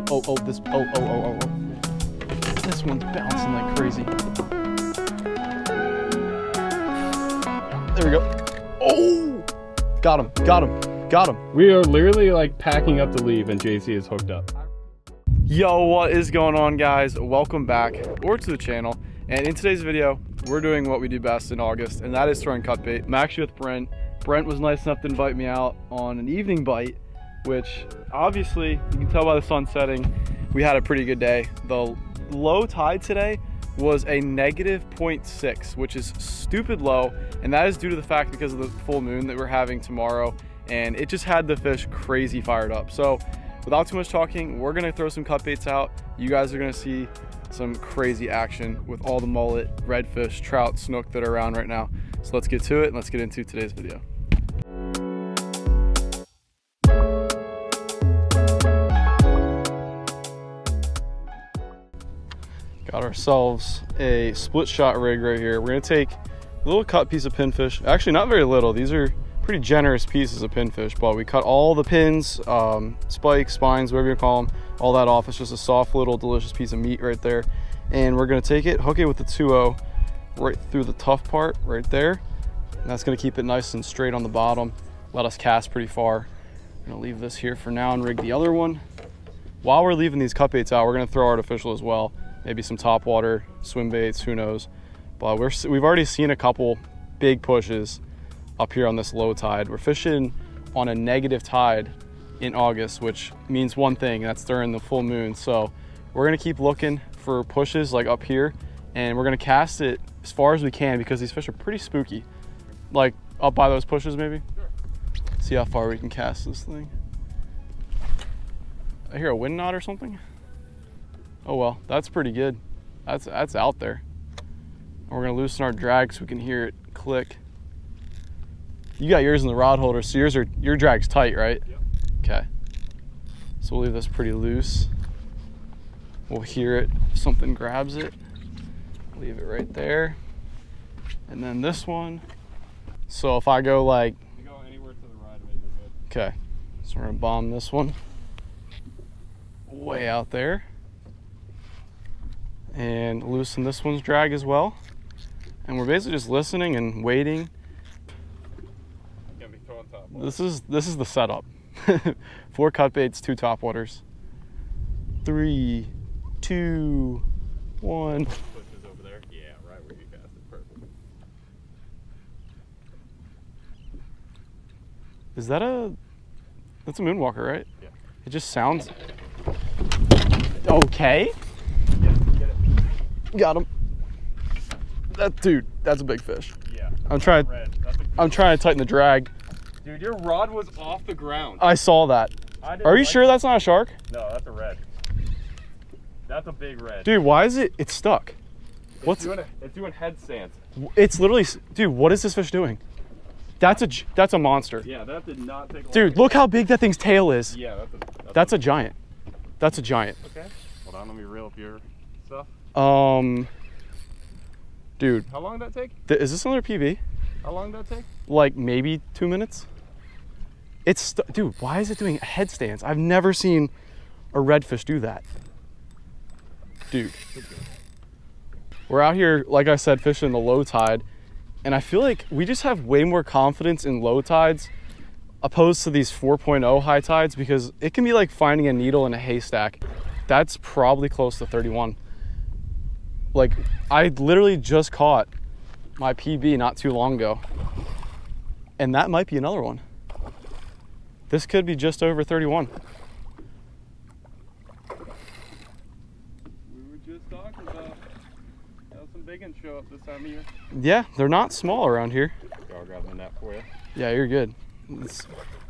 This one's bouncing like crazy. There we go. Oh, got him. We are literally like packing up to leave and JC is hooked up. Yo, what is going on, guys? Welcome back or to the channel. And in today's video, we're doing what we do best in August, and that is throwing cut bait. I'm actually with Brent. Brent was nice enough to invite me out on an evening bite, which obviously you can tell by the sun setting, we had a pretty good day. The low tide today was a -0.6, which is stupid low, and that is due to the fact because of the full moon that we're having tomorrow, and it just had the fish crazy fired up. So without too much talking, we're gonna throw some cut baits out. You guys are gonna see some crazy action with all the mullet, redfish, trout, snook that are around right now. So let's get to it and let's get into today's video. Got ourselves a split shot rig right here. We're gonna take a little cut piece of pinfish. Actually, not very little. These are pretty generous pieces of pinfish, but we cut all the pins, spikes, spines, whatever you call them, all that off. It's just a soft little delicious piece of meat right there. And we're gonna take it, hook it with the 2-0 right through the tough part right there. And that's gonna keep it nice and straight on the bottom, let us cast pretty far. I'm gonna leave this here for now and rig the other one. While we're leaving these cut baits out, we're gonna throw artificial as well. Maybe some top water, swim baits, who knows. But we've already seen a couple big pushes up here on this low tide. We're fishing on a negative tide in August, which means one thing, that's during the full moon. So we're gonna keep looking for pushes like up here, and we're gonna cast it as far as we can because these fish are pretty spooky. Like up by those pushes maybe? Sure. See how far we can cast this thing. I hear a wind knot or something. Oh well, that's pretty good. That's out there. And we're gonna loosen our drag so we can hear it click. You got yours in the rod holder, so your drag's tight, right? Yep. Okay. So we'll leave this pretty loose. We'll hear it if something grabs it. Leave it right there. And then this one. So if I go like... You go anywhere to the right of it, you're good. Okay. So we're gonna bomb this one way out there. And loosen this one's drag as well. And we're basically just listening and waiting. This is the setup. 4 cut baits, 2 top waters. 3, 2, 1. Pushes over there. Yeah, right where you cast it. Perfect. Is that that's a Moonwalker, right? Yeah. It just sounds okay. Get it. Got him. Dude, that's a big fish. Yeah. I'm trying to tighten the drag. Dude, your rod was off the ground. I saw that. Are you sure that's not a shark? No, that's a red. That's a big red. Dude, why is it's stuck? It's doing headstands. It's literally, dude, what is this fish doing? That's a monster. Yeah, that did not take long. Dude, look how big that thing's tail is. Yeah, that's a giant. That's a giant. Okay. Hold on, let me reel up your stuff. Dude. How long did that take? Is this another PB? How long did that take? Like maybe 2 minutes. Dude, why is it doing headstands? I've never seen a redfish do that. Dude. We're out here, like I said, fishing the low tide, and I feel like we just have way more confidence in low tides opposed to these 4.0 high tides, because it can be like finding a needle in a haystack. That's probably close to 31. Like, I literally just caught my PB not too long ago, and that might be another one. This could be just over 31. We were just talking about how some big ones show up this time of year. Yeah, they're not small around here. I'll grab the net for you. Yeah, you're good.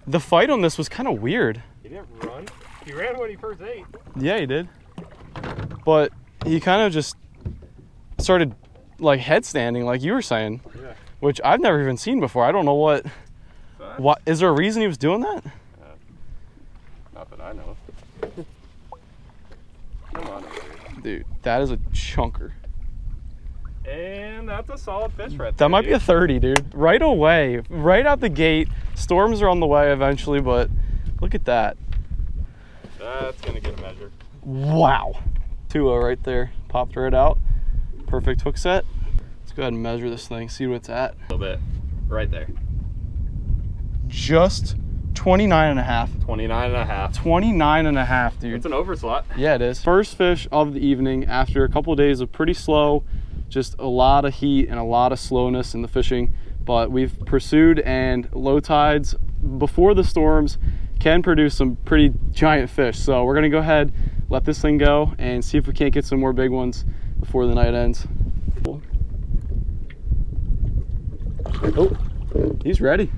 The fight on this was kind of weird. He didn't run. He ran when he first ate. Yeah, he did. But he kind of just started like headstanding, like you were saying, yeah. Which I've never even seen before. I don't know what is there a reason he was doing that? Not that I know. Come on, dude, that is a chunker. And that's a solid fish right there. That might be a 30, dude. Right away, right out the gate. Storms are on the way eventually, but look at that. That's gonna get a measure. Wow. 2-0 right there. Popped right out. Perfect hook set. Let's go ahead and measure this thing, see what it's at. A little bit. Right there. Just 29 and a half. 29 and a half. 29 and a half, dude. It's an overslot. Yeah, it is. First fish of the evening after a couple of days of pretty slow, just a lot of heat and a lot of slowness in the fishing. But we've pursued, and low tides before the storms can produce some pretty giant fish. So we're gonna go ahead, let this thing go, and see if we can't get some more big ones before the night ends. Oh, he's ready.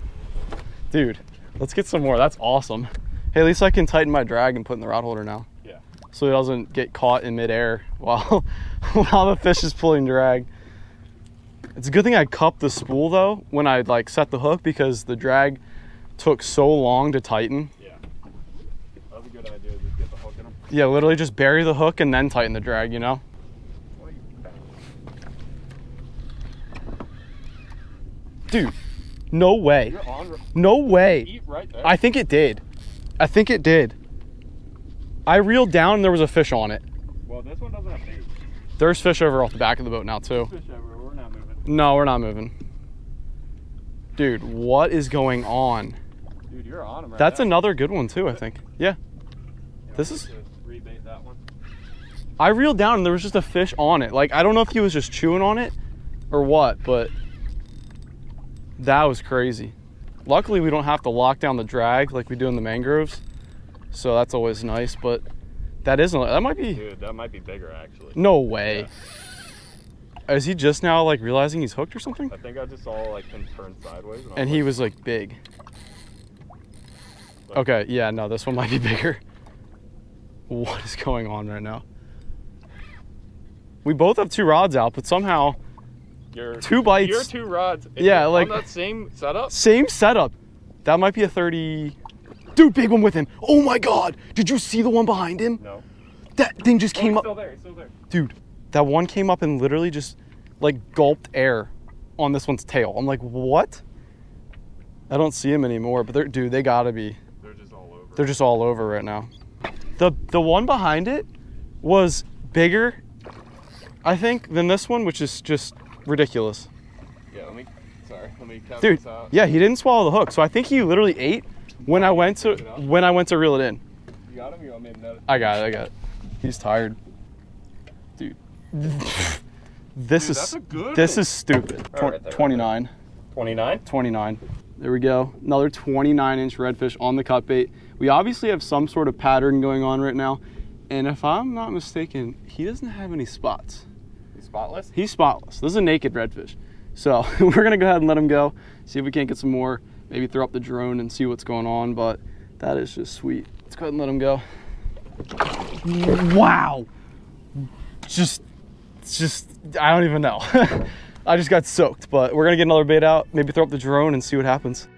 Dude, let's get some more. That's awesome. Hey, at least I can tighten my drag and put in the rod holder now. Yeah. So it doesn't get caught in midair while the fish is pulling drag. It's a good thing I cupped the spool though when I like set the hook, because the drag took so long to tighten. Yeah. That's a good idea, just get the hook in them. Yeah, literally just bury the hook and then tighten the drag, you know? Dude, no way. You're on. No way. Eat right there. I think it did. I think it did. I reeled down and there was a fish on it. Well, this one doesn't have bait. There's fish over off the back of the boat now too. Fish everywhere. We're not moving. No, we're not moving. Dude, what is going on? Dude, you're on him right That's now. another good one too, I think. Yeah. Yeah, This we'll is... just rebait that one. I reeled down and there was just a fish on it. Like, I don't know if he was just chewing on it or what, but that was crazy. Luckily, we don't have to lock down the drag like we do in the mangroves. So that's always nice, but that isn't, that might be... Dude, that might be bigger actually. No way. Yeah. Is he just now like realizing he's hooked or something? I think I just saw like him turn sideways. And he was like big. Okay, yeah, no, this one might be bigger. What is going on right now? We both have 2 rods out, but somehow Your 2 bites. Your 2 rods. Yeah, like on that same setup. Same setup. That might be a 30. Dude, big one with him. Oh my God. Did you see the one behind him? No. That thing just came He's up. still there. He's still there. Dude, that one came up and literally just like gulped air on this one's tail. I'm like, what? I don't see him anymore, but dude, they gotta be. They're just all over. They're just all over right now. The one behind it was bigger, I think, than this one, which is just ridiculous. Yeah, let me count Dude, this out. yeah, he didn't swallow the hook, so I think he literally ate when I went to reel it in. You got him? You want me to net it? I got it. He's tired. Dude. This is stupid. Oh, right there, 29. Right 29? 29. There we go. Another 29-inch redfish on the cut bait. We obviously have some sort of pattern going on right now. And if I'm not mistaken, he doesn't have any spots. He's spotless? He's spotless. This is a naked redfish. So we're going to go ahead and let him go. See if we can't get some more. Maybe throw up the drone and see what's going on. But that is just sweet. Let's go ahead and let him go. Wow. Just I don't even know. I just got soaked, but we're gonna get another bait out, maybe throw up the drone and see what happens.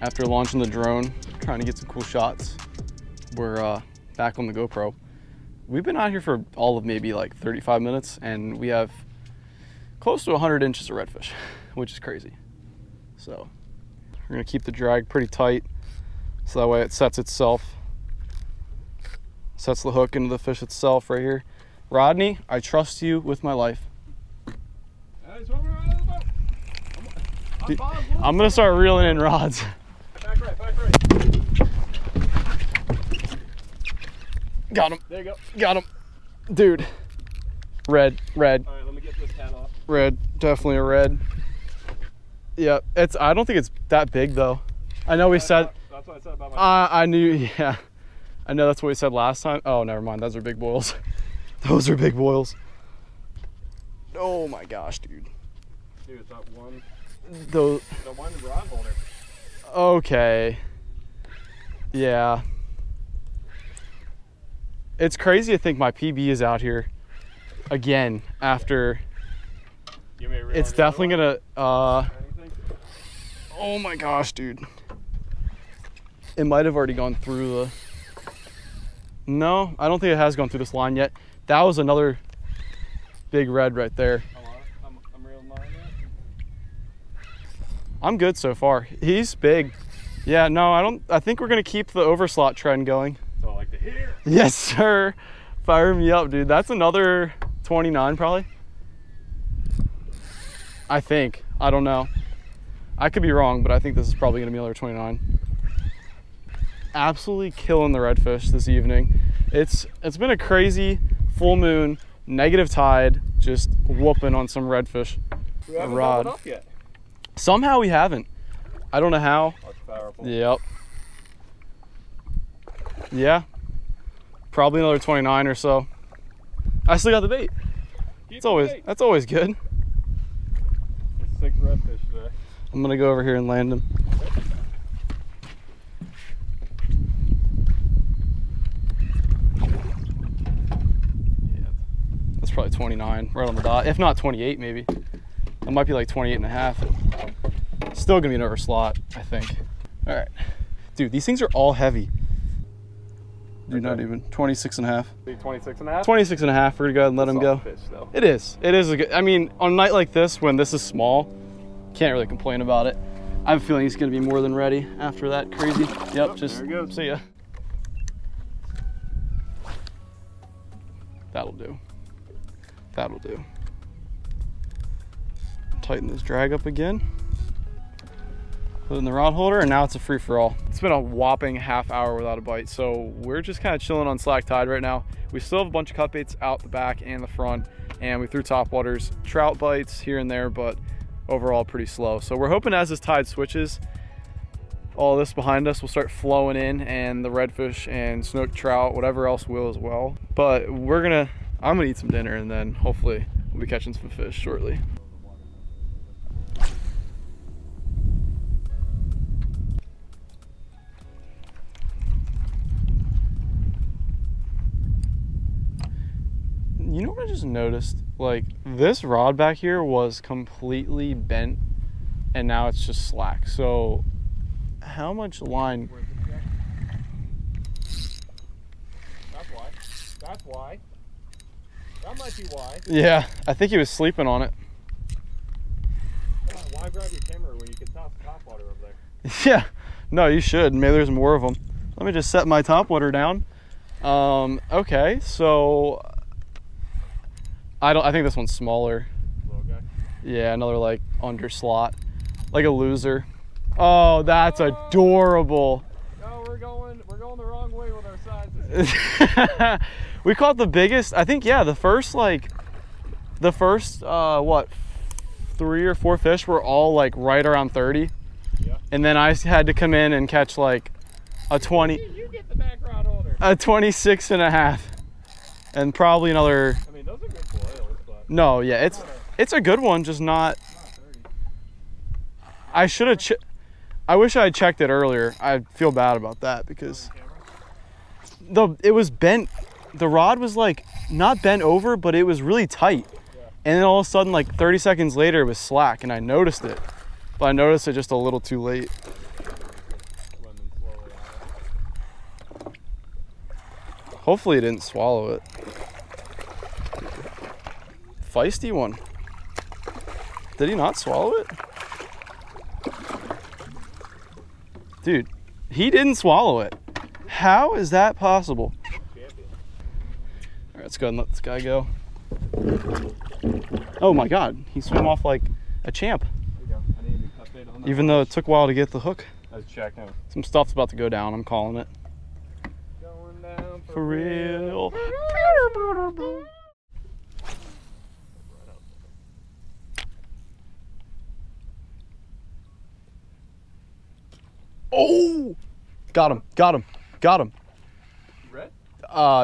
After launching the drone, trying to get some cool shots, we're back on the GoPro. We've been out here for all of maybe like 35 minutes and we have close to 100 inches of redfish, which is crazy. So we're gonna keep the drag pretty tight so that way it sets itself, sets the hook into the fish itself right here. Rodney, I trust you with my life. I'm gonna start reeling in rods. Back right. Got him. There you go. Got him. Dude. Red. All right, let me get this hat off. Red. Definitely a red. Yeah, I don't think it's that big though. I know we said. That's what I said about my. I knew, yeah. I know that's what we said last time. Oh, never mind. Those are big boils. Those are big boils. Oh my gosh, dude. Dude, it's that one. The one rod holder. Okay. Yeah. It's crazy to think my PB is out here again after. It's definitely gonna. Oh my gosh, dude. It might have already gone through the... No, I don't think it has gone through this line yet. That was another big red right there. I'm reeling mine up. I'm good so far. He's big. Yeah, no, I think we're gonna keep the overslot trend going. That's all I like to hear. Yes, sir. Fire me up, dude. That's another 29 probably. I think. I don't know. I could be wrong, but I think this is probably gonna be another 29. Absolutely killing the redfish this evening. It's been a crazy full moon, negative tide, just whooping on some redfish. We haven't rod. doubled up yet. Somehow we haven't. I don't know how. That's powerful. Yep. Yeah. Probably another 29 or so. I still got the bait. That's always good. There's 6 redfish today. I'm gonna go over here and land him. That's probably 29, right on the dot. If not 28, maybe. It might be like 28 and a half. Still gonna be an overslot, I think. All right. Dude, these things are all heavy. Dude, not even. 26 and a half. 26 and a half? 26 and a half. We're gonna go ahead and let them go. Fish, though. It is. It is a good, I mean, on a night like this, when this is small, can't really complain about it. I have a feeling he's gonna be more than ready after that crazy. Yep, just there he goes. See ya. That'll do. That'll do. Tighten this drag up again. Put it in the rod holder, and now it's a free-for-all. It's been a whopping half hour without a bite, so we're just kind of chilling on slack tide right now. We still have a bunch of cut baits out the back and the front, and we threw topwaters, trout bites here and there, but overall pretty slow. So we're hoping as this tide switches, all this behind us will start flowing in, and the redfish and snook trout, whatever else will as well. But I'm gonna eat some dinner, and then hopefully we'll be catching some fish shortly. You know what I just noticed? Like, this rod back here was completely bent, and now it's just slack. So how much line? That's why. That's why. That might be why. Yeah, I think he was sleeping on it. Why grab your camera when you can toss the topwater over there? Yeah, no, you should. Maybe there's more of them. Let me just set my topwater down. Okay, so I think this one's smaller. Little guy. Yeah, another like under slot, like a loser. Oh, that's adorable. No, we're going the wrong way with our sizes. We caught the biggest, I think, yeah, the first what, 3 or 4 fish were all like right around 30. Yeah. And then I had to come in and catch like a 20. You get the back rod holder. A 26 and a half. And probably another. I mean, those are good boils, but. No, yeah, it's a good one, just not. I should have. I wish I had checked it earlier. I feel bad about that because it was bent. The rod was like not bent over, but it was really tight. Yeah. And then all of a sudden, like 30 seconds later, it was slack, and I noticed it. But I noticed it just a little too late. Hopefully it didn't swallow it. Feisty one. Did he not swallow it? Dude, he didn't swallow it. How is that possible? All right, let's go and let this guy go. Oh my God, he swam off like a champ. There you go. I need a new cut bait on that. Even though it took a while to get the hook. Let's check now. Some stuff's about to go down, I'm calling it. Going down For real. Oh! Got him, got him, got him. Red?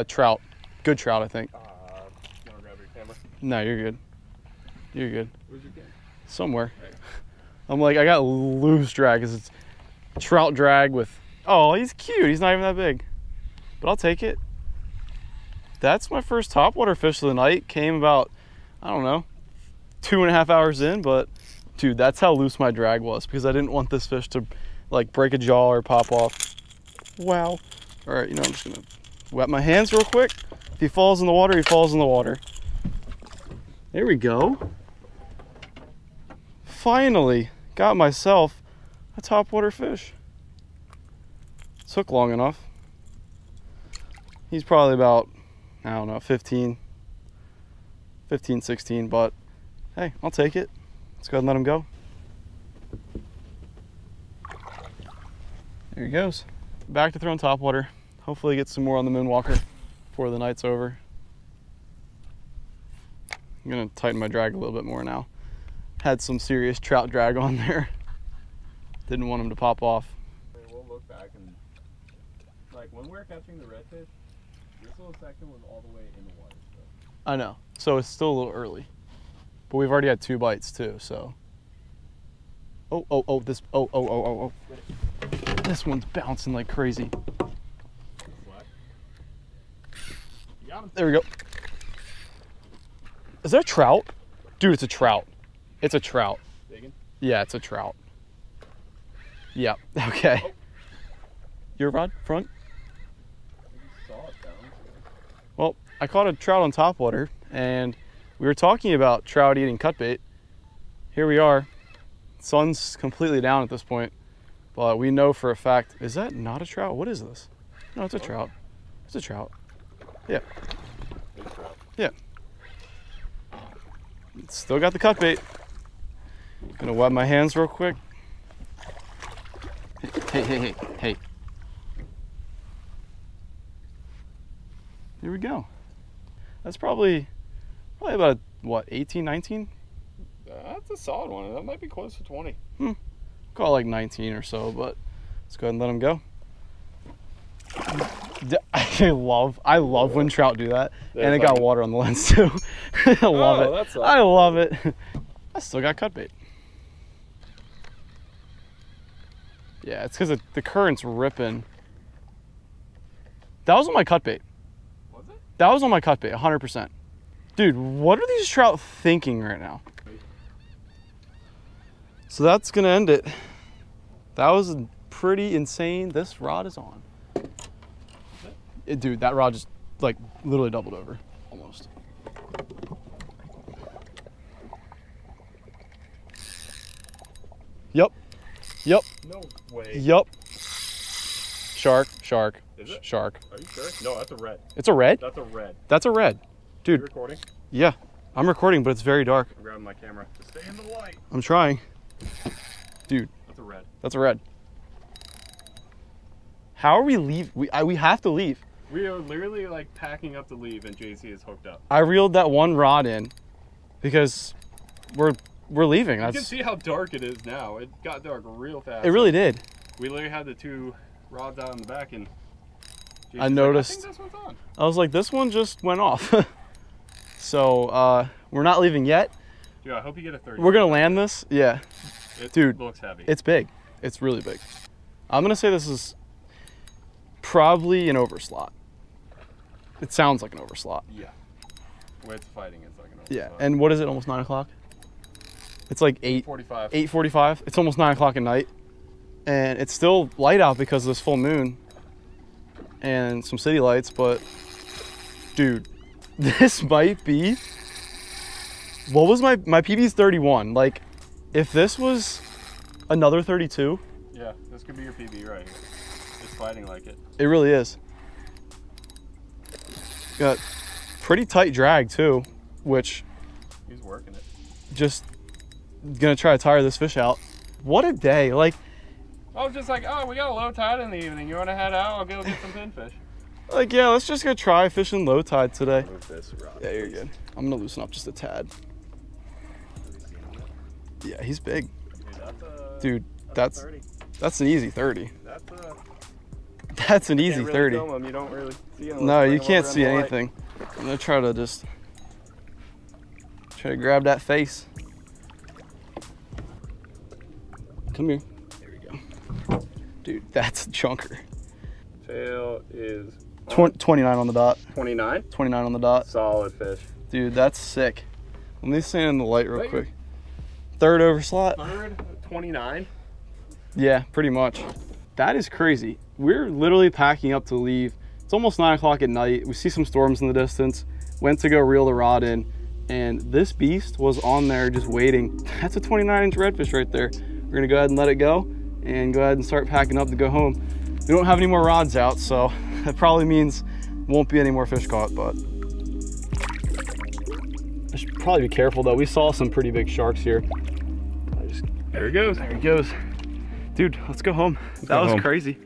Trout. Good trout, I think. You wanna grab your camera? No, you're good. You're good. Where's your camera? Somewhere. I'm like, I got loose drag because it's trout drag with, oh, he's cute. He's not even that big. But I'll take it. That's my first topwater fish of the night. Came about, I don't know, 2.5 hours in, but dude, that's how loose my drag was because I didn't want this fish to like break a jaw or pop off. Wow. All right, you know, I'm just gonna wet my hands real quick. If he falls in the water, he falls in the water. There we go. Finally got myself a topwater fish. Took long enough. He's probably about, I don't know, 15, 16, but hey, I'll take it. Let's go ahead and let him go. There he goes. Back to throwing topwater. Hopefully get some more on the Moonwalker before the night's over. I'm gonna tighten my drag a little bit more now. Had some serious trout drag on there. Didn't want him to pop off. We'll look back and, like, when we were catching the redfish, this little section was all the way in the water. So. I know, so it's still a little early. But we've already had 2 bites too, so. Oh. This one's bouncing like crazy. There we go. Is that a trout? Dude, it's a trout. It's a trout. Digging? Yeah, it's a trout. Yeah, okay. Oh. Your rod, front? Well, I caught a trout on topwater, and we were talking about trout eating cutbait. Here we are. Sun's completely down at this point, but we know for a fact, is that not a trout? What is this? No, it's a trout. It's a trout. Yeah. Yeah. Still got the cutbait. Gonna wet my hands real quick. Hey. Here we go. That's probably about, what, 18, 19? That's a solid one. That might be close to 20. Call it like 19 or so, but let's go ahead and let him go. I love when trout do that. And it got water on the lens too. I love it. That's I love it. I still got cutbait. Yeah, it's because the current's ripping. That was on my cutbait. Was it? That was on my cutbait, 100%. Dude, what are these trout thinking right now? So that's gonna end it. That was pretty insane. This rod is on. Dude, that rod just like literally doubled over, almost. Yep. No way. Yep. Shark. Is it? Shark. Are you sure? No, that's a red. It's a red? That's a red. That's a red. Dude. Are you recording? Yeah, I'm recording, but it's very dark. I'm grabbing my camera to stay in the light. I'm trying. Dude. That's a red. That's a red. How are we leave? We have to leave. We are literally like packing up to leave, and JC is hooked up. I reeled that one rod in because we're leaving. You can see how dark it is now. It got dark real fast. It really did. We literally had the 2 rods out in the back, and JC's I noticed. Like, I think this one's on. I was like, this one just went off. So we're not leaving yet. Dude, I hope you get a 30. We're gonna land this. Yeah. Dude, looks heavy. It's big. It's really big. I'm gonna say this is probably an overslot. It sounds like an overslot. Yeah. The way it's fighting, it's like an overslot. Yeah. And what is it? Almost 9 o'clock. It's like 8:45. 8:45. It's almost 9 o'clock at night, and it's still light out because of this full moon and some city lights. But dude, this might be. What was my PB's 31? Like, if this was another 32. Yeah, this could be your PB right here. It's fighting like it. It really is. Got pretty tight drag too, which he's working it. Just gonna try to tire this fish out. What a day. Like, I was just like, oh, we got a low tide in the evening. You want to head out? I'll go get some pinfish. Like, yeah, let's just go try fishing low tide today. Move this rod, yeah, you're good. I'm gonna loosen up just a tad. Yeah, he's big. Dude, that's an easy 30. That's an easy 30. Film you don't really see him. No, you can't see anything. I'm gonna try to just try to grab that face. Come here. There we go. Dude, that's a chunker. Tail is 29 on the dot. 29? 29 on the dot. Solid fish. Dude, that's sick. Let me stand in the light real quick. Third overslot. Third, 29? Yeah, pretty much. That is crazy. we're literally packing up to leave. It's almost 9 o'clock at night. We see some storms in the distance. Went to go reel the rod in, and this beast was on there just waiting. That's a 29-inch redfish right there. We're gonna go ahead and let it go and go ahead and start packing up to go home. We don't have any more rods out, so that probably means won't be any more fish caught, but I should probably be careful though. We saw some pretty big sharks here. There he goes. There he goes. Dude, let's go home. That was crazy.